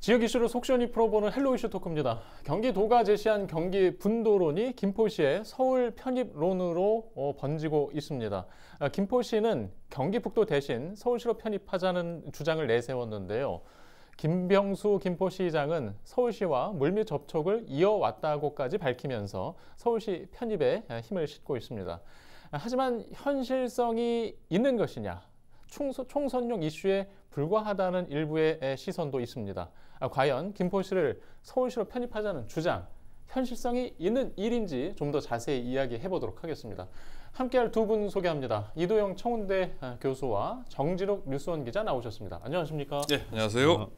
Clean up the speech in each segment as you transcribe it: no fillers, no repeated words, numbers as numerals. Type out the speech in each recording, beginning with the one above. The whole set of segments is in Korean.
지역 이슈를 속 시원히 풀어보는 헬로 이슈 토크입니다. 경기도가 제시한 경기 분도론이 김포시의 서울 편입론으로 번지고 있습니다. 김포시는 경기북도 대신 서울시로 편입하자는 주장을 내세웠는데요. 김병수 김포시장은 서울시와 물밑 접촉을 이어왔다고까지 밝히면서 서울시 편입에 힘을 싣고 있습니다. 하지만 현실성이 있는 것이냐? 총선용 이슈에 불과하다는 일부의 시선도 있습니다. 과연 김포시를 서울시로 편입하자는 주장, 현실성이 있는 일인지 좀 더 자세히 이야기해 보도록 하겠습니다. 함께할 두 분 소개합니다. 이도영 청운대 교수와 정진욱 뉴스원 기자 나오셨습니다. 안녕하십니까? 네, 안녕하세요.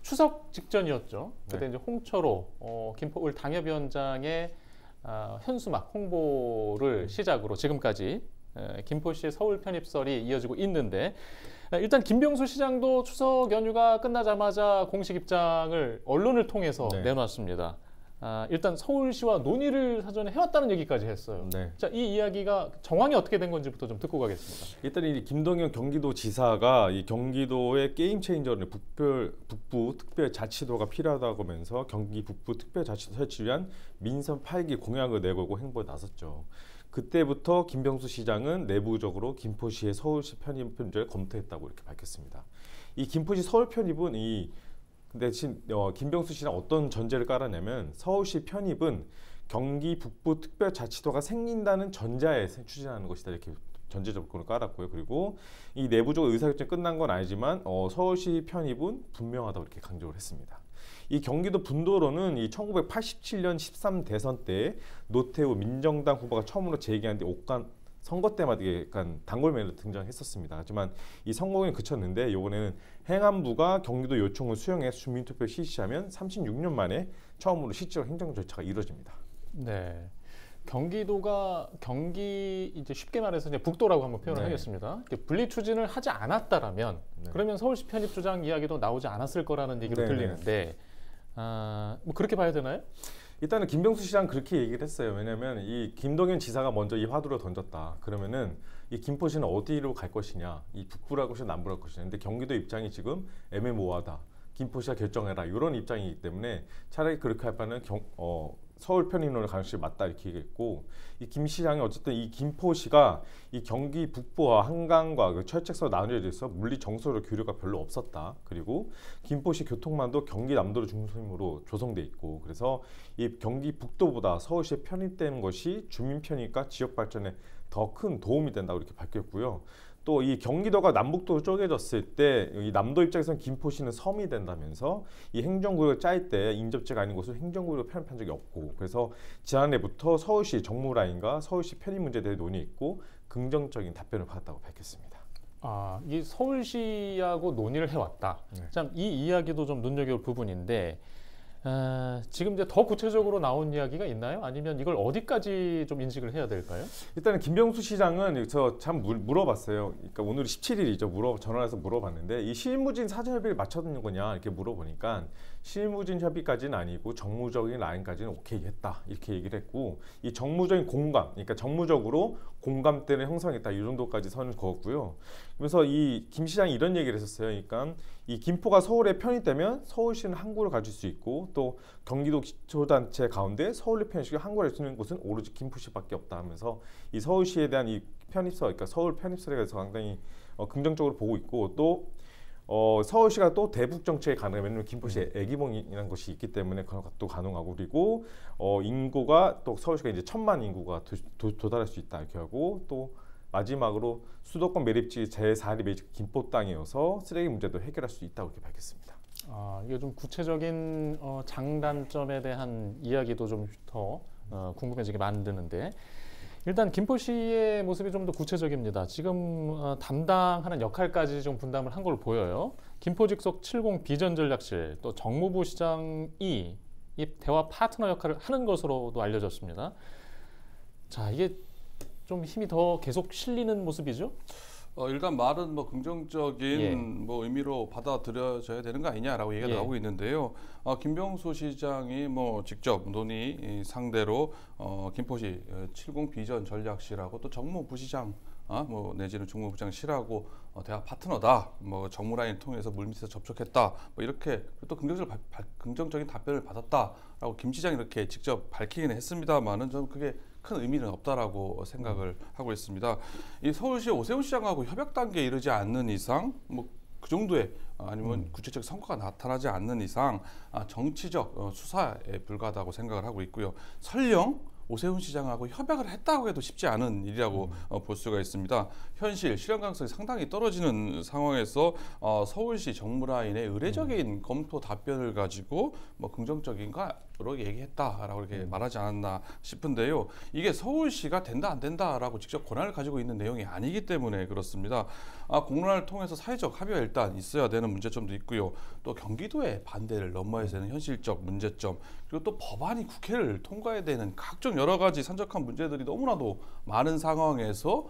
추석 직전이었죠. 그때 네. 이제 홍철호 김포을 당협위원장의 현수막 홍보를 시작으로 지금까지 김포시의 서울 편입설이 이어지고 있는데, 일단 김병수 시장도 추석 연휴가 끝나자마자 공식 입장을 언론을 통해서 내놨습니다. 일단 서울시와 논의를 사전에 해왔다는 얘기까지 했어요. 네. 자, 이 이야기가 정황이 어떻게 된 건지부터 좀 듣고 가겠습니다. 일단 이 김동연 경기도지사가 이 경기도의 게임 체인저를 북부 특별자치도가 필요하다고 하면서 경기 북부 특별자치도 설치를 위한 민선 8기 공약을 내걸고 행보에 나섰죠. 그때부터 김병수 시장은 내부적으로 김포시의 서울시 편입 문제를 검토했다고 이렇게 밝혔습니다. 이 김포시 서울 편입은 근데 김병수 시장 어떤 전제를 깔았냐면, 서울시 편입은 경기 북부 특별자치도가 생긴다는 전제하에 추진하는 것이다, 이렇게 전제조건을 깔았고요. 그리고 이 내부적 의사결정이 끝난 건 아니지만 서울시 편입은 분명하다고 이렇게 강조를 했습니다. 이 경기도 분도로는 이 1987년 13 대선 때 노태우 민정당 후보가 처음으로 제기한 뒤 선거 때마다 약간 단골맨으로 등장했었습니다. 하지만 이 성공에 그쳤는데, 이번에는 행안부가 경기도 요청을 수용해 주민투표 실시하면 36년 만에 처음으로 실제로 행정 절차가 이루어집니다. 네. 경기도가 이제 쉽게 말해서 이제 북도라고 한번 표현을 네. 하겠습니다. 분리 추진을 하지 않았다라면 그러면 서울시 편입 주장 이야기도 나오지 않았을 거라는 얘기로 들리는데, 뭐 그렇게 봐야 되나요? 일단은 김병수 시장 그렇게 얘기를 했어요. 왜냐하면 이 김동연 지사가 먼저 이 화두를 던졌다. 그러면은 이 김포시는 어디로 갈 것이냐, 이 북부라고 것이냐 남부라고 것이냐. 근데 경기도 입장이 지금 애매모호하다. 김포시가 결정해라, 이런 입장이기 때문에 차라리 그렇게 할 바는 서울 편입론의 가능성이 맞다, 이렇게 얘기했고, 이 김 시장이 어쨌든 이 김포시가 이 경기 북부와 한강과 그 철책서로 나눠져 있어 물리 정서로 교류가 별로 없었다. 그리고 김포시 교통망도 경기 남도를 중심으로 조성돼 있고, 그래서 이 경기 북도보다 서울시에 편입되는 것이 주민 편입과 지역 발전에 더 큰 도움이 된다고 이렇게 밝혔고요. 또 이 경기도가 남북도로 쪼개졌을 때 이 남도 입장에서는 김포시는 섬이 된다면서 이 행정구역을 짤 때 인접지가 아닌 곳을 행정구역으로 편입한 적이 없고, 그래서 지난해부터 서울시 정무라인과 서울시 편입 문제에 대해 논의했고 긍정적인 답변을 받았다고 밝혔습니다. 이 서울시하고 논의를 해왔다. 참 이 이야기도 좀 눈여겨볼 부분인데, 지금 이제 더 구체적으로 나온 이야기가 있나요? 아니면 이걸 어디까지 좀 인식을 해야 될까요? 일단은 김병수 시장은 저 참 물어봤어요. 그러니까 오늘 17일이죠. 전화해서 물어봤는데, 이 실무진 사전협의를 맞춰두는 거냐 이렇게 물어보니까 실무진 협의까지는 아니고 정무적인 라인까지는 오케이 했다, 이렇게 얘기를 했고, 이 정무적인 공감, 그러니까 정무적으로 공감대를 형성했다, 이 정도까지 선을 그었고요. 그래서 이 김 시장이 이런 얘기를 했었어요. 그러니까 이 김포가 서울에 편입되면 서울시는 항구를 가질 수 있고, 또 경기도 기초단체 가운데 서울에 편입시켜 항구를 할 수 있는 곳은 오로지 김포시밖에 없다 하면서 이 서울시에 대한 이 편입설, 그러니까 서울 편입설에 대해서 상당히 긍정적으로 보고 있고, 또 서울시가 또 대북 정책이 가능하면, 왜냐면 김포시에 애기봉이라는 것이 있기 때문에 그것도 가능하고, 그리고 인구가 또 서울시가 이제 1000만 인구가 도달할 수 있다, 이렇게 하고, 또 마지막으로 수도권 매립지 제4리 매립지 김포 땅이어서 쓰레기 문제도 해결할 수 있다고 이렇게 밝혔습니다. 이게 좀 구체적인 장단점에 대한 이야기도 좀 더 궁금해지게 만드는데, 일단 김포시의 모습이 좀 더 구체적입니다. 지금 담당하는 역할까지 좀 분담을 한 걸로 보여요. 김포 직속 70 비전 전략실, 또 정무부 시장이 이 대화 파트너 역할을 하는 것으로도 알려졌습니다. 자, 이게 좀 힘이 더 계속 실리는 모습이죠? 일단 말은 뭐 긍정적인 뭐 의미로 받아들여져야 되는 거 아니냐라고 얘기가 나오고 있는데요. 김병수 시장이 뭐 직접 논의 상대로 김포시 70 비전 전략실하고 또 정무부시장 뭐 내지는 중무부장실하고 대화 파트너다. 뭐 정무라인 통해서 물밑에서 접촉했다. 뭐 이렇게 또 긍정적인 답변을 받았다라고 김 시장이 이렇게 직접 밝히기는 했습니다만은 저는 그게 큰 의미는 없다라고 생각을 하고 있습니다. 이 서울시 오세훈 시장하고 협약 단계에 이르지 않는 이상 뭐 그 정도의 아니면 구체적 성과가 나타나지 않는 이상 정치적 수사에 불과하다고 생각을 하고 있고요. 설령 오세훈 시장하고 협약을 했다고 해도 쉽지 않은 일이라고 볼 수가 있습니다. 현실 실현 가능성이 상당히 떨어지는 상황에서 서울시 정무라인의 의례적인 검토 답변을 가지고 뭐 긍정적인 거로 얘기했다라고 이렇게 말하지 않았나 싶은데요. 이게 서울시가 된다 안 된다라고 직접 권한을 가지고 있는 내용이 아니기 때문에 그렇습니다. 공론화를 통해서 사회적 합의가 일단 있어야 되는 문제점도 있고요. 또 경기도의 반대를 넘어야 되는 현실적 문제점, 그리고 또 법안이 국회를 통과해야 되는 각종 여러 가지 산적한 문제들이 너무나도 많은 상황에서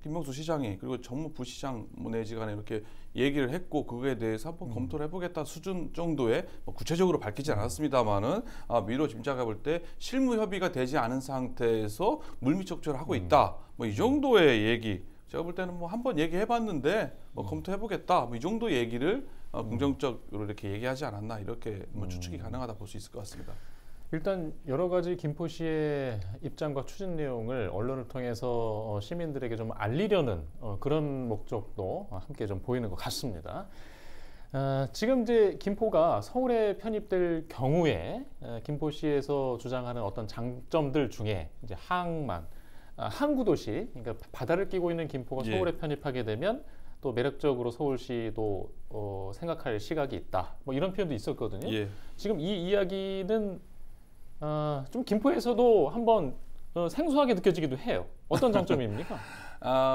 김명수 시장이 그리고 정무부시장 내지 간에 이렇게 얘기를 했고 그거에 대해서 한번 검토를 해보겠다 수준 정도의 구체적으로 밝히지 않았습니다만은 미뤄 짐작해 볼 때 실무 협의가 되지 않은 상태에서 물밑 적절을 하고 있다. 뭐 이 정도의 얘기. 제가 볼 때는 뭐 한번 얘기해봤는데 뭐 검토해보겠다. 뭐 이 정도 얘기를 긍정적으로 이렇게 얘기하지 않았나 이렇게 뭐 추측이 가능하다 볼 수 있을 것 같습니다. 일단 여러 가지 김포시의 입장과 추진 내용을 언론을 통해서 시민들에게 좀 알리려는 그런 목적도 함께 좀 보이는 것 같습니다. 지금 이제 김포가 서울에 편입될 경우에 김포시에서 주장하는 어떤 장점들 중에 이제 항만, 항구도시, 그러니까 바다를 끼고 있는 김포가 서울에 편입하게 되면 또 매력적으로 서울시도 생각할 시각이 있다. 뭐 이런 표현도 있었거든요. 지금 이 이야기는 좀 김포에서도 한번 생소하게 느껴지기도 해요. 어떤 장점입니까?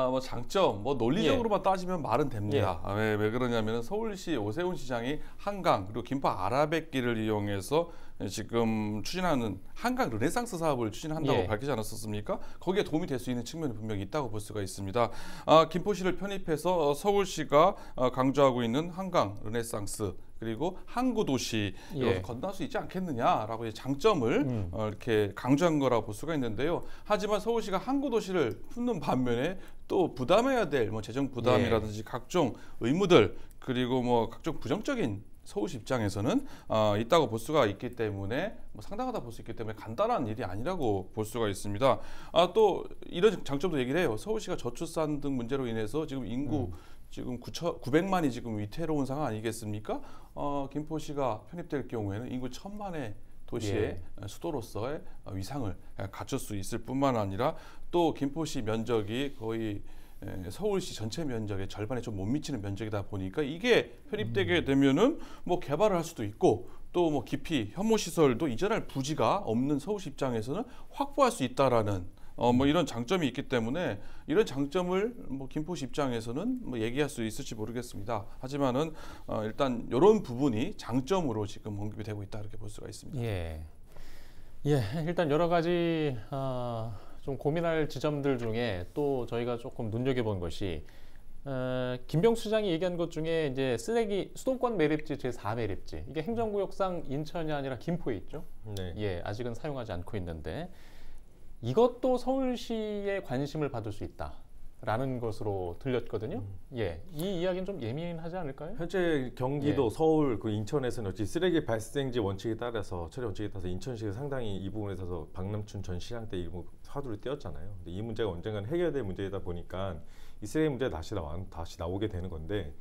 뭐 장점, 뭐 논리적으로만 따지면 말은 됩니다. 왜 그러냐면 서울시 오세훈 시장이 한강 그리고 김포 아라뱃길을 이용해서 지금 추진하는 한강 르네상스 사업을 추진한다고 밝히지 않았었습니까? 거기에 도움이 될 수 있는 측면이 분명히 있다고 볼 수가 있습니다. 김포시를 편입해서 서울시가 강조하고 있는 한강 르네상스 그리고 항구 도시 이것을 건너갈 수 있지 않겠느냐라고 장점을 이렇게 강조한 거라고 볼 수가 있는데요. 하지만 서울시가 항구 도시를 품는 반면에 또 부담해야 될 뭐 재정 부담이라든지 각종 의무들 그리고 뭐 각종 부정적인 서울시 입장에서는 있다고 볼 수가 있기 때문에 뭐 상당하다 볼 수 있기 때문에 간단한 일이 아니라고 볼 수가 있습니다. 또 이런 장점도 얘기를 해요. 서울시가 저출산 등 문제로 인해서 지금 인구 지금 900만이 지금 위태로운 상황 아니겠습니까? 김포시가 편입될 경우에는 인구 1000만의 도시의 수도로서의 위상을 갖출 수 있을 뿐만 아니라 또 김포시 면적이 거의 서울시 전체 면적의 절반에 좀 못 미치는 면적이다 보니까 이게 편입되게 되면은 뭐 개발을 할 수도 있고 또 뭐 깊이 혐오 시설도 이전할 부지가 없는 서울시 입장에서는 확보할 수 있다라는 뭐 이런 장점이 있기 때문에 이런 장점을 뭐 김포시 입장에서는 뭐 얘기할 수 있을지 모르겠습니다. 하지만은 일단 이런 부분이 장점으로 지금 언급이 되고 있다 이렇게 볼 수가 있습니다. 일단 여러 가지 좀 고민할 지점들 중에 또 저희가 조금 눈여겨본 것이 김병수 시장이 얘기한 것 중에 이제 쓰레기 수도권 매립지 제4 매립지 이게 행정구역상 인천이 아니라 김포에 있죠. 아직은 사용하지 않고 있는데. 이것도 서울시의 관심을 받을 수 있다라는 것으로 들렸거든요. 이 이야기는 좀 예민하지 않을까요? 현재 경기도, 서울, 그 인천에서는 어찌 쓰레기 발생지 원칙에 따라서 처리 원칙에 따라서 인천시가 상당히 이 부분에 있어서 박남춘 전 시장 때 이 화두를 띄웠잖아요. 근데 이 문제가 언젠간 해결될 문제이다 보니까 이 쓰레기 문제가 다시 나오게 되는 건데.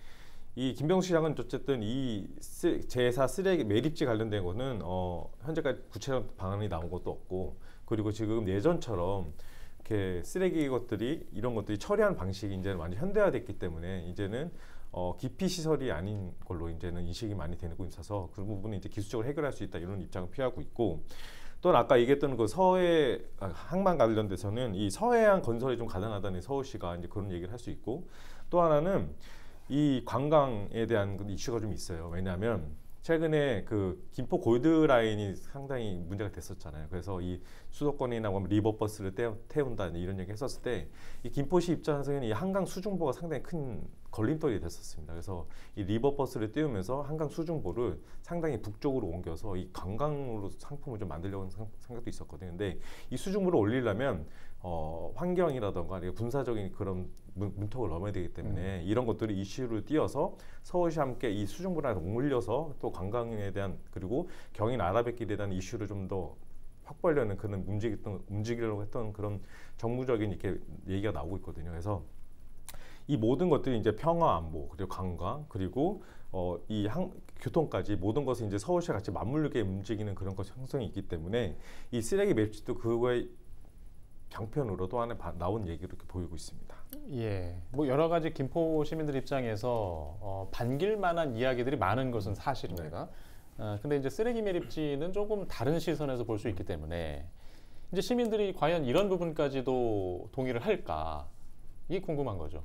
이 김병수 시장은 어쨌든 이 제4 쓰레기 매립지 관련된 거는 현재까지 구체적 방안이 나온 것도 없고 그리고 지금 예전처럼 이렇게 쓰레기 이런 것들이 처리하는 방식이 이제는 완전 현대화됐기 때문에 이제는 기피 시설이 아닌 걸로 이제는 인식이 많이 되고 있어서 그 부분은 이제 기술적으로 해결할 수 있다 이런 입장을 피하고 있고 또 아까 얘기했던 그 항만 관련돼서는 이 서해안 건설이 좀 가능하다는 서울시가 이제 그런 얘기를 할 수 있고 또 하나는 이 관광에 대한 이슈가 좀 있어요. 왜냐하면 최근에 그 김포 골드라인이 상당히 문제가 됐었잖아요. 그래서 이 수도권이나 뭐 리버버스를 태운다 이런 얘기 했었을 때 이 김포시 입장에서는 이 한강 수중보가 상당히 큰 걸림돌이 됐었습니다. 그래서 이 리버버스를 띄우면서 한강 수중보를 상당히 북쪽으로 옮겨서 이 관광으로 상품을 좀 만들려고 하는 생각도 있었거든요. 근데 이 수중보를 올리려면 환경이라던가 군사적인 그런 문턱을 넘어야 되기 때문에 이런 것들을 이슈를 띄어서 서울시 함께 이 수중보를 올려서 또 관광에 대한 그리고 경인 아라뱃길에 대한 이슈를 좀 더 확보하려는 그런 움직이려고 했던 그런 정무적인 이렇게 얘기가 나오고 있거든요. 그래서 이 모든 것들이 이제 평화 안보 그리고 관광 그리고 교통까지 모든 것을 이제 서울시와 같이 맞물리게 움직이는 그런 것 형성이 있기 때문에 이 쓰레기 맵시도 그거의 장편으로 또 하나 나온 얘기로 이렇게 보이고 있습니다. 예, 뭐 여러 가지 김포 시민들 입장에서 반길 만한 이야기들이 많은 것은 사실입니다. 근데 이제 쓰레기 매립지는 조금 다른 시선에서 볼 수 있기 때문에 이제 시민들이 과연 이런 부분까지도 동의를 할까 이게 궁금한 거죠.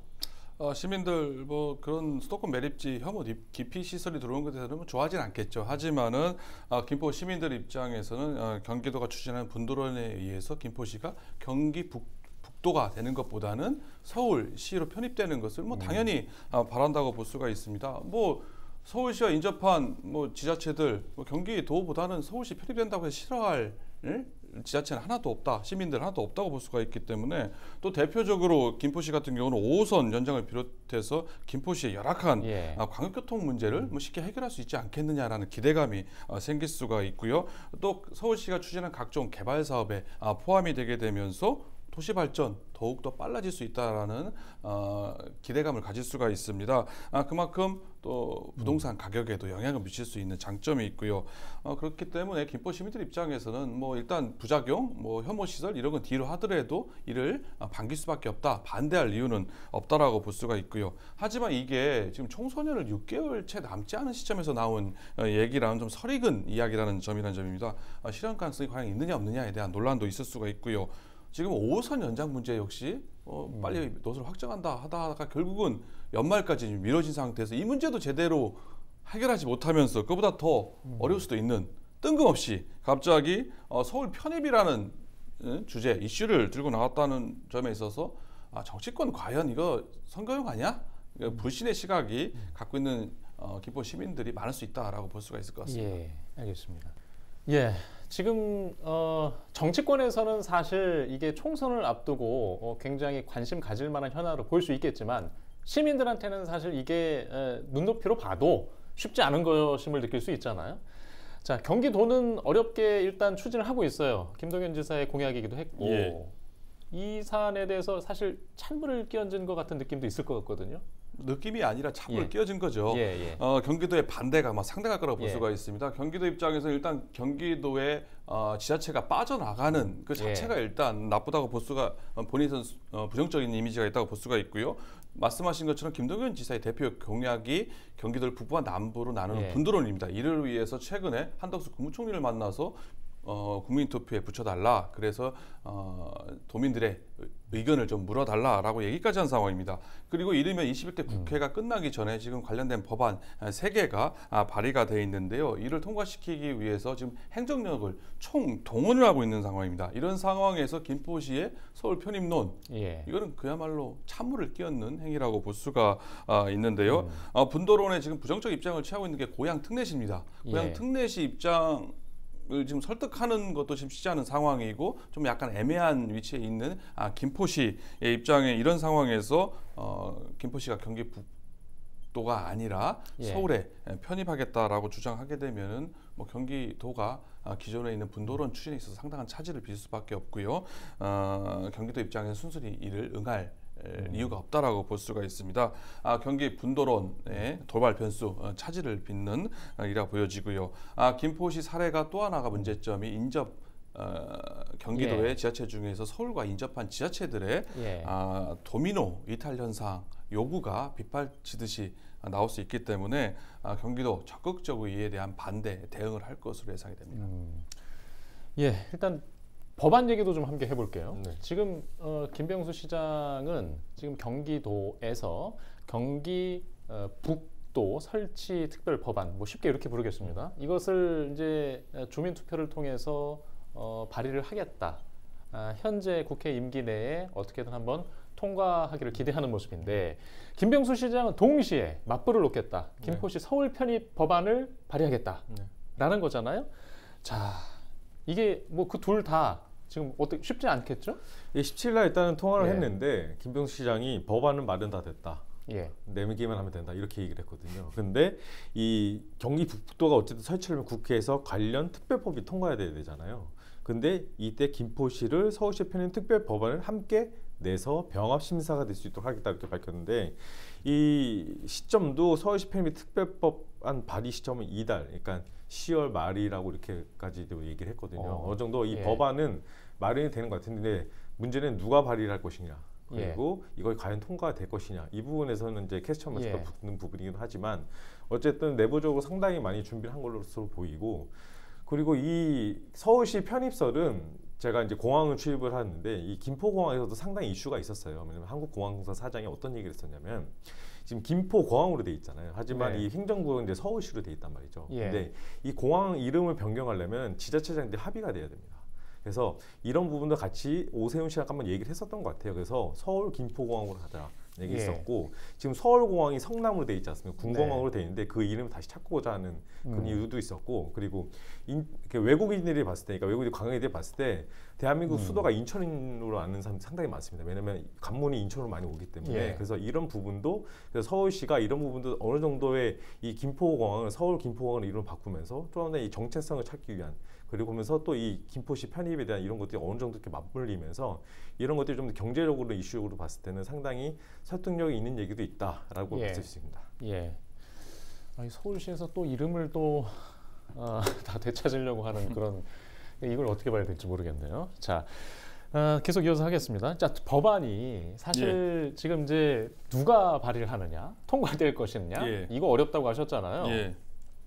시민들 뭐 그런 수도권 매립지 혐오 기피 시설이 들어온 것에 대해서는 뭐 좋아하진 않겠죠. 하지만은 김포 시민들 입장에서는 경기도가 추진하는 분도론에 의해서 김포시가 경기 북도가 되는 것보다는 서울시로 편입되는 것을 뭐 당연히 바란다고 볼 수가 있습니다. 뭐 서울시와 인접한 뭐 지자체들 뭐 경기도보다는 서울시 편입된다고 해서 싫어할 지자체는 하나도 없다, 시민들 하나도 없다고 볼 수가 있기 때문에 또 대표적으로 김포시 같은 경우는 5호선 연장을 비롯해서 김포시의 열악한 광역교통 문제를 뭐 쉽게 해결할 수 있지 않겠느냐라는 기대감이 생길 수가 있고요. 또 서울시가 추진한 각종 개발 사업에 포함이 되게 되면서 도시 발전 더욱더 빨라질 수 있다라는 기대감을 가질 수가 있습니다. 그만큼 또 부동산 가격에도 영향을 미칠 수 있는 장점이 있고요. 그렇기 때문에 김포 시민들 입장에서는 뭐 일단 부작용, 뭐 혐오 시설 이런 건 뒤로 하더라도 이를 반길 수밖에 없다. 반대할 이유는 없다라고 볼 수가 있고요. 하지만 이게 지금 총선을 6개월 채 남지 않은 시점에서 나온 얘기라는 좀 설익은 이야기라는 점이라는 점입니다. 실현 가능성이 과연 있느냐 없느냐에 대한 논란도 있을 수가 있고요. 지금 5호선 연장 문제 역시 빨리 노선을 확정한다 하다가 결국은 연말까지 미뤄진 상태에서 이 문제도 제대로 해결하지 못하면서 그보다 더 어려울 수도 있는 뜬금없이 갑자기 서울 편입이라는 주제 이슈를 들고 나왔다는 점에 있어서 정치권 과연 이거 선거용 아니야? 불신의 시각이 갖고 있는 김포 시민들이 많을 수 있다라고 볼 수가 있을 것 같습니다. 예, 알겠습니다. 예, 지금 정치권에서는 사실 이게 총선을 앞두고 굉장히 관심 가질 만한 현안으로 보일 수 있겠지만 시민들한테는 사실 이게 눈높이로 봐도 쉽지 않은 것임을 느낄 수 있잖아요. 자, 경기도는 어렵게 일단 추진을 하고 있어요. 김동연 지사의 공약이기도 했고 이 사안에 대해서 사실 찬물을 끼얹은 것 같은 느낌도 있을 것 같거든요. 느낌이 아니라 찬물을 끼얹은 거죠. 경기도의 반대가 상당할 거라고 볼 수가 있습니다. 경기도 입장에서 일단 경기도의 지자체가 빠져나가는 그 자체가 일단 나쁘다고 볼 수가 본인은 부정적인 이미지가 있다고 볼 수가 있고요. 말씀하신 것처럼 김동연 지사의 대표 공약이 경기도를 북부와 남부로 나누는 분도론입니다. 이를 위해서 최근에 한덕수 국무총리를 만나서 국민 투표에 붙여달라. 그래서 도민들의 의견을 좀 물어달라라고 얘기까지 한 상황입니다. 그리고 이르면 21대 국회가 끝나기 전에 지금 관련된 법안 3개가 발의가 돼 있는데요. 이를 통과시키기 위해서 지금 행정력을 총동원을 하고 있는 상황입니다. 이런 상황에서 김포시의 서울 편입론 이거는 그야말로 찬물을 끼얹는 행위라고 볼 수가 있는데요. 분도론에 지금 부정적 입장을 취하고 있는 게 고양 특례시입니다. 고양 특례시 입장 을 지금 설득하는 것도 지금 쉽지 않은 상황이고 좀 약간 애매한 위치에 있는 김포시의 입장에 이런 상황에서 김포시가 경기 북도가 아니라 서울에 편입하겠다라고 주장하게 되면은 뭐 경기도가 기존에 있는 분도론 추진에 있어서 상당한 차질을 빚을 수밖에 없고요. 경기도 입장에서 순순히 이를 응할 이유가 없다라고 볼 수가 있습니다. 경기 분도론의 돌발 변수 차질을 빚는 이라 보여지고요. 김포시 사례가 또 하나가 문제점이 인접 경기도의 지자체 중에서 서울과 인접한 지자체들의 도미노 이탈 현상 요구가 빗발치듯이 나올 수 있기 때문에 경기도 적극적으로 이에 대한 반대 대응을 할 것으로 예상이 됩니다. 일단 법안 얘기도 좀 함께 해볼게요. 지금 김병수 시장은 지금 경기도에서 경기 북도 설치 특별 법안, 뭐 쉽게 이렇게 부르겠습니다. 이것을 이제 주민 투표를 통해서 발의를 하겠다. 현재 국회 임기 내에 어떻게든 한번 통과하기를 기대하는 모습인데 김병수 시장은 동시에 맞불을 놓겠다. 김포시 서울 편입 법안을 발의하겠다라는 거잖아요. 자, 이게 뭐 그 둘 다 지금 어떻게 쉽지 않겠죠? 17일 일단은 통화를 예. 했는데 김병수 시장이 법안은 마련 다 됐다. 예. 내기만 하면 된다 이렇게 얘기를 했거든요. 근데 이 경기 북도가 어쨌든 설치하려면 국회에서 관련 특별법이 통과해야 되잖아요. 근데 이때 김포시를 서울시 편입 특별 법안을 함께 내서 병합 심사가 될 수 있도록 하겠다 이렇게 밝혔는데 이 시점도 서울시 편입 특별법안 발의 시점은 이달, 그러니까 10월 말이라고 이렇게까지도 얘기를 했거든요. 어느 정도 이 예. 법안은 마련이 되는 것 같은데 문제는 누가 발의를 할 것이냐. 그리고 이걸 과연 통과가 될 것이냐 이 부분에서는 이제 퀘스천 마크가 붙는 부분이기도 하지만 어쨌든 내부적으로 상당히 많이 준비를 한 걸로 보이고 그리고 이 서울시 편입설은 제가 이제 공항을 출입을 하는데 이 김포공항에서도 상당히 이슈가 있었어요. 왜냐면 한국공항공사 사장이 어떤 얘기를 했었냐면 지금 김포공항으로 돼 있잖아요. 하지만 이 행정구역은 이제 서울시로 돼 있단 말이죠. 근데 이 공항 이름을 변경하려면 지자체장들이 합의가 돼야 됩니다. 그래서 이런 부분도 같이 오세훈 씨랑 한번 얘기를 했었던 것 같아요. 그래서 서울 김포공항으로 가자 얘기 있었고 지금 서울공항이 성남으로 돼 있지 않습니까? 군공항으로 돼 있는데 그 이름을 다시 찾고자 하는 그런 이유도 있었고 그리고 외국인들이 봤을 때, 그러니까 외국인 관광객들이 봤을 때 대한민국 수도가 인천으로 아는 사람이 상당히 많습니다. 왜냐하면 관문이 인천으로 많이 오기 때문에 그래서 이런 부분도 그래서 서울시가 이런 부분도 어느 정도의 이 김포공항을 서울 김포공항을 이름을 바꾸면서 좀 더 이 정체성을 찾기 위한 그리고 보면서 또 이 김포시 편입에 대한 이런 것들이 어느 정도 이렇게 맞물리면서 이런 것들이 좀 더 경제적으로 이슈적으로 봤을 때는 상당히 설득력이 있는 얘기도 있다라고 볼 수 있습니다. 예. 아니, 서울시에서 또 이름을 또 다 되찾으려고 하는 그런 이걸 어떻게 봐야 될지 모르겠네요. 자, 계속 이어서 하겠습니다. 자, 법안이 사실 지금 이제 누가 발의를 하느냐, 통과될 것이냐, 이거 어렵다고 하셨잖아요.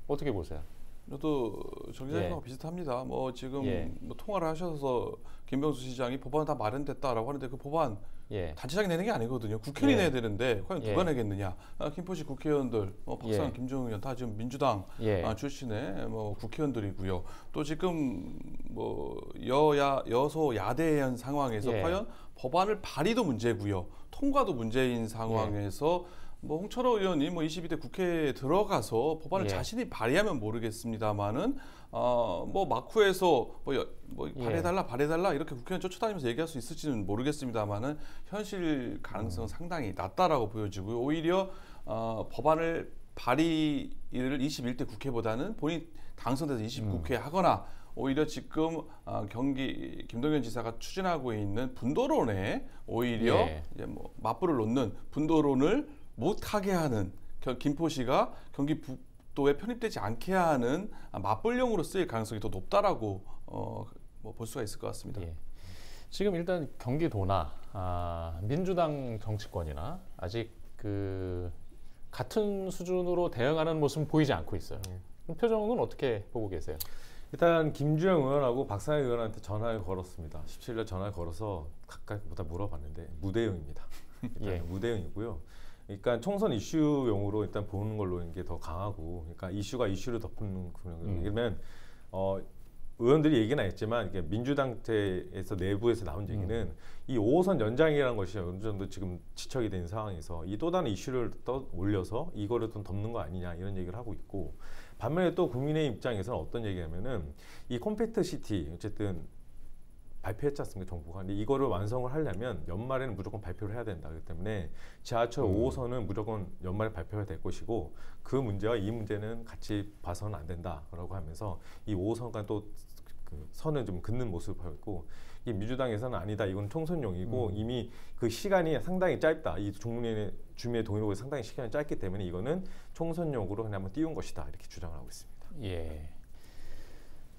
어떻게 보세요? 저도 정 기자님과 비슷합니다. 뭐 지금 뭐 통화를 하셔서 김병수 시장이 법안 다 마련됐다라고 하는데 그 법안 단체장이 내는 게 아니거든요. 국회의원이 내야 되는데 과연 누가 내겠느냐? 김포시 국회의원들, 박상현, 김종인 의원 다 지금 민주당 출신의 뭐 국회의원들이고요. 또 지금 뭐 여소 야대한 상황에서 과연 법안을 발의도 문제고요, 통과도 문제인 상황에서. 뭐 홍철호 의원이 뭐 22대 국회에 들어가서 법안을 자신이 발의하면 모르겠습니다만은 뭐 마쿠에서 뭐 발의해달라 이렇게 국회의원 쫓아다니면서 얘기할 수 있을지는 모르겠습니다만은 현실 가능성은 상당히 낮다라고 보여지고요. 오히려 법안을 발의를 21대 국회보다는 본인 당선돼서 29국회 하거나 오히려 지금 경기 김동연 지사가 추진하고 있는 분도론에 오히려 이제 뭐 맞불을 놓는 분도론을 못하게 하는 김포시가 경기 북도에 편입되지 않게 하는 맞불용으로 쓰일 가능성이 더 높다라고 뭐 볼 수가 있을 것 같습니다. 지금 일단 경기도나 민주당 정치권이나 아직 그 같은 수준으로 대응하는 모습은 보이지 않고 있어요. 표정은 어떻게 보고 계세요? 일단 김주영 의원하고 박상현 의원한테 전화를 걸었습니다. 17일 전화를 걸어서 각각 물어봤는데 무대응입니다. 무대응이고요. 그러니까 총선 이슈용으로 일단 보는 걸로 이게 더 강하고, 그러니까 이슈가 이슈를 덮는 그런. 그러면 의원들이 얘기는 했지만 이게 민주당에서 내부에서 나온 얘기는 이 5호선 연장이라는 것이 어느 정도 지금 지척이 된 상황에서 이 또 다른 이슈를 또 올려서 이거를 좀 덮는 거 아니냐 이런 얘기를 하고 있고, 반면에 또 국민의 입장에서는 어떤 얘기냐면은 이 컴팩트 시티 어쨌든 발표했지 않습니까, 정부가. 근데 이거를 완성을 하려면 연말에는 무조건 발표를 해야 된다. 그렇기 때문에 지하철 5호선은 무조건 연말에 발표가 될 것이고, 그 문제와 이 문제는 같이 봐서는 안 된다라고 하면서 이 5호선과 또 그 선을 좀 긋는 모습을 보였고, 이 민주당에서는 아니다, 이건 총선용이고 이미 그 시간이 상당히 짧다. 이 주민의 동의록이 상당히 시간이 짧기 때문에 이거는 총선용으로 그냥 한번 띄운 것이다, 이렇게 주장을 하고 있습니다. 예.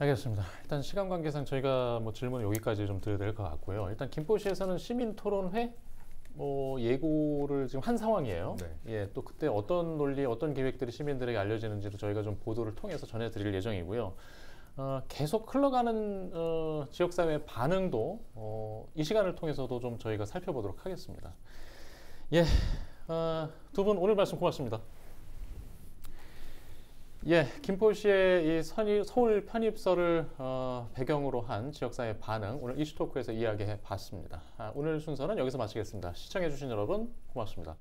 알겠습니다. 일단 시간 관계상 저희가 뭐 질문 여기까지 좀 드려야 될 것 같고요. 일단 김포시에서는 시민토론회 예고를 지금 한 상황이에요. 또 그때 어떤 논리, 어떤 계획들이 시민들에게 알려지는지도 저희가 좀 보도를 통해서 전해드릴 예정이고요. 계속 흘러가는 지역사회의 반응도 이 시간을 통해서도 좀 저희가 살펴보도록 하겠습니다. 두 분 오늘 말씀 고맙습니다. 예, 김포시의 이 서울 편입설을 배경으로 한 지역사회 반응 오늘 이슈토크에서 이야기해 봤습니다. 오늘 순서는 여기서 마치겠습니다. 시청해 주신 여러분 고맙습니다.